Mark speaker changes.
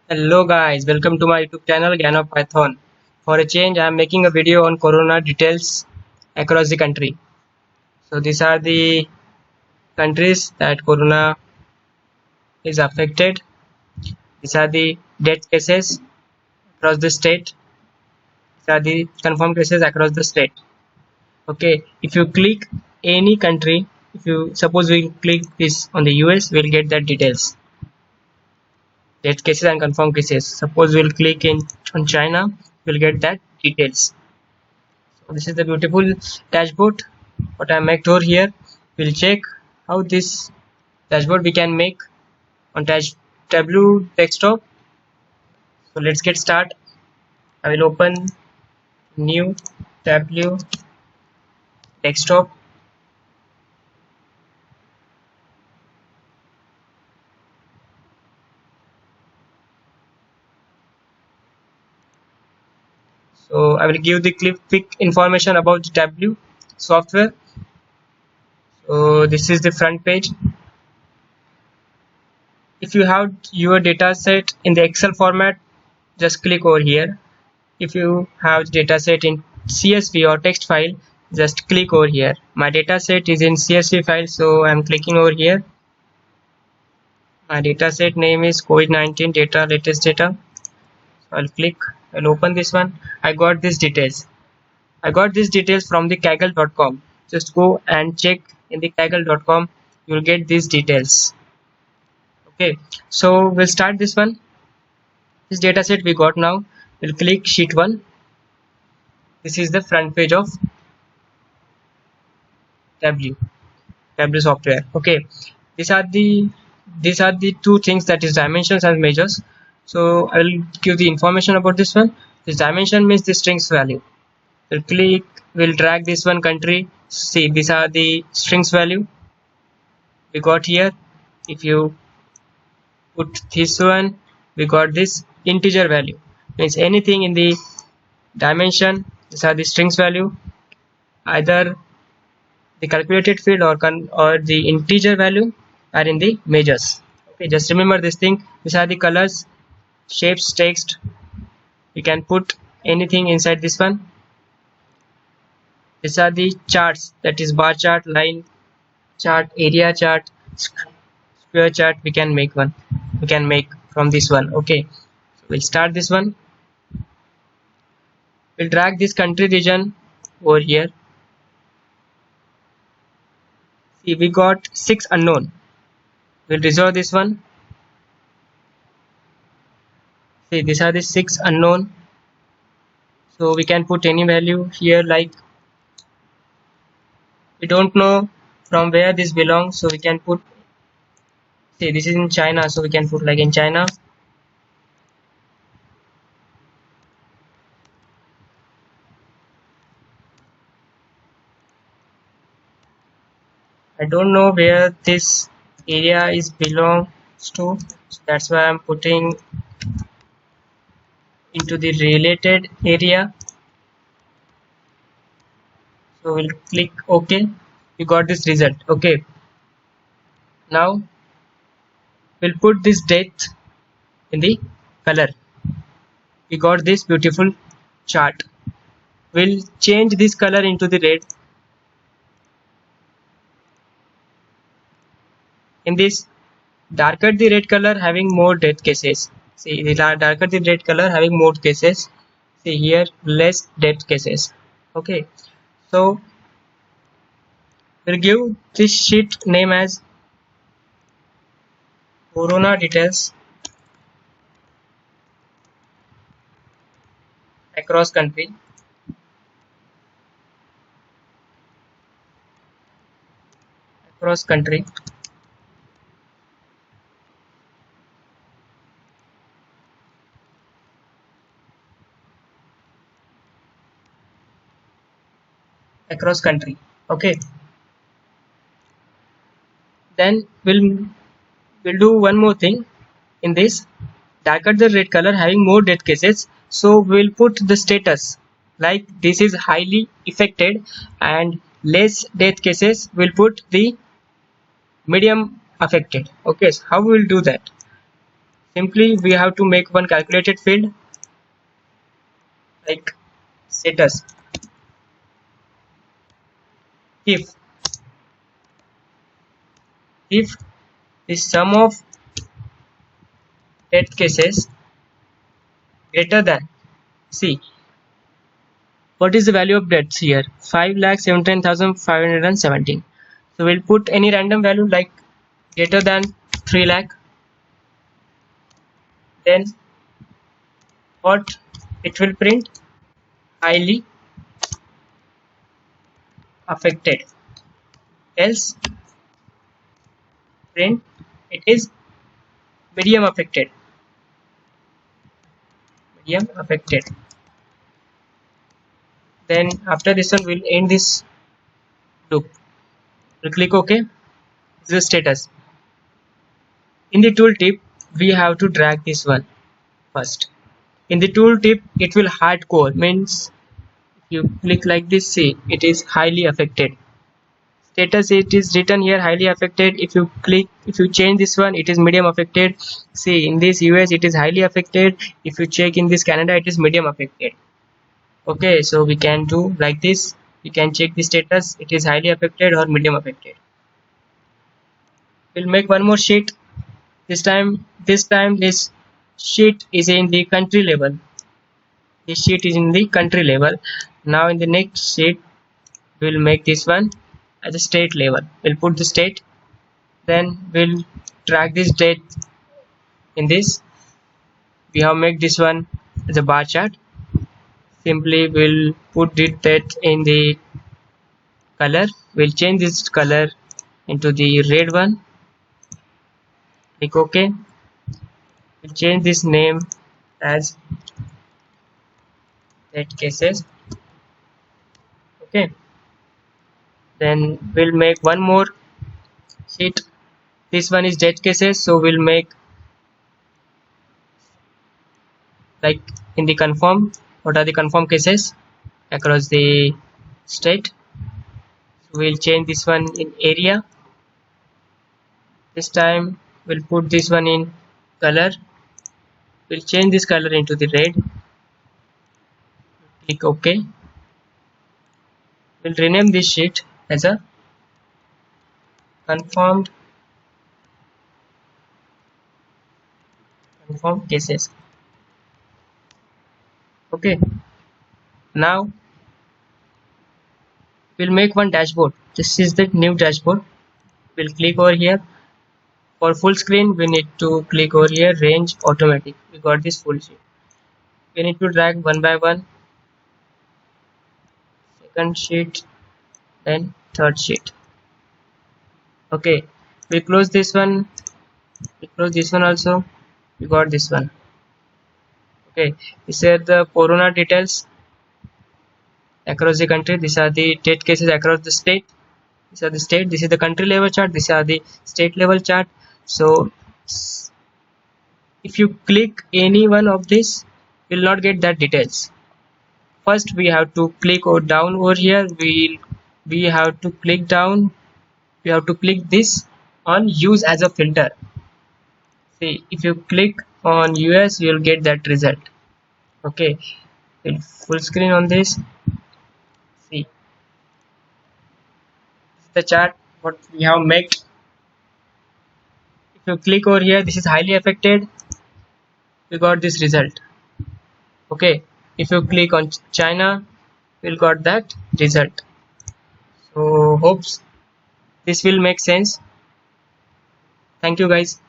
Speaker 1: Hello guys, welcome to my YouTube channel Gyan of Python. For a change, I am making a video on Corona details across the country. So these are the countries that Corona is affected. These are the death cases across the state. These are the confirmed cases across the state. Okay, if you click any country, if you suppose we click this on the US, we'll get that details. Death cases and confirmed cases. Suppose we'll click in on China, we'll get that details. So this is the beautiful dashboard what I make over here. We'll check how this dashboard we can make on Tableau desktop. So let's get start. I will open new Tableau desktop. So I will give the quick information about the Tableau software. So this is the front page. If you have your data set in the Excel format, just click over here. If you have data set in CSV or text file, just click over here. My data set is in CSV file, so I'm clicking over here. My data set name is COVID-19 data, latest data. So I'll click, I'll open this one. I got these details. I got these details from the kaggle.com. Just go and check in the kaggle.com. You'll get these details. Okay, so we'll start this one. This data set we got now. We'll click sheet 1. This is the front page of Tableau software. Okay, these are the two things, that is dimensions and measures. So I will give the information about this one. This dimension means the strings value. We'll click, we'll drag this one country. See, these are the strings value we got here. If you put this one, we got this integer value, means anything in the dimension. These are the strings value, either the calculated field or the integer value are in the measures. Okay, just remember this thing. These are the colors, shapes, text. You can put anything inside this one. These are the charts, that is bar chart, line chart, area chart, square chart. We can make from this one. Okay, so we'll start this one. We'll drag this country region over here. See, we got 6 unknown. We'll resolve this one. See, these are the 6 unknown. So we can put any value here, like we don't know from where this belongs, so we can put, see, this is in China, so we can put like in China. I don't know where this area is belongs to, so that's why I'm putting into the related area. So we'll click OK. We got this result. Okay, now we'll put this date in the color. We got this beautiful chart. We'll change this color into the red. In this, darker the red color having more death cases. See, the darker the red color having more cases. See here, less death cases. Okay, so we'll give this sheet name as Corona details across country. Across country. Across country. Okay, then we'll do one more thing. In this, darker the red color having more death cases, so we'll put the status like this is highly affected, and less death cases we'll put the medium affected. Okay, so how we will do that? Simply we have to make one calculated field like status. If the sum of dead cases greater than, see what is the value of deaths here, 5,17,517. So we'll put any random value like greater than 3 lakh. Then what it will print? Highly affected. Else print it is medium affected. Medium affected. Then after this one we'll end this loop. We'll click OK. This is the status. In the tooltip we have to drag this one first. In the tooltip it will hardcore, means you click like this, see it is highly affected. Status, it is written here highly affected. If you change this one, it is medium affected. See in this US it is highly affected. If you check in this Canada, it is medium affected. Okay, so we can do like this. We can check the status, it is highly affected or medium affected. We'll make one more sheet. This time this sheet is in the country level. This sheet is in the country level. Now in the next sheet we'll make this one at the state level. We'll put the state, then we'll drag this date in this. We have made this one as a bar chart. Simply we'll put the date in the color. We'll change this color into the red one. Click OK. We'll change this name as date cases. Okay. Then we'll make one more sheet. This one is dead cases, so we'll make like in the confirm, what are the confirm cases across the state. So we'll change this one in area. This time we'll put this one in color. We'll change this color into the red. Click OK. We'll rename this sheet as a confirmed cases. Okay, now we'll make one dashboard. This is the new dashboard. We'll click over here. For full screen we need to click over here, range automatic. We got this full sheet. We need to drag one by one, second sheet, then third sheet. Okay, we close this one, we close this one also. We got this one. Okay, these are the corona details across the country. These are the death cases across the state. These are the state. This is the country level chart. These are the state level chart. So if you click any one of this, you will not get that details. First we have to click down over here. We have to click down. We have to click this on use as a filter. See, if you click on US, you will get that result. Okay, we'll full screen on this. See, this is the chart what we have made. If you click over here, this is highly affected. We got this result. Okay, if you click on China, we'll got that result. So hopes this will make sense. Thank you guys.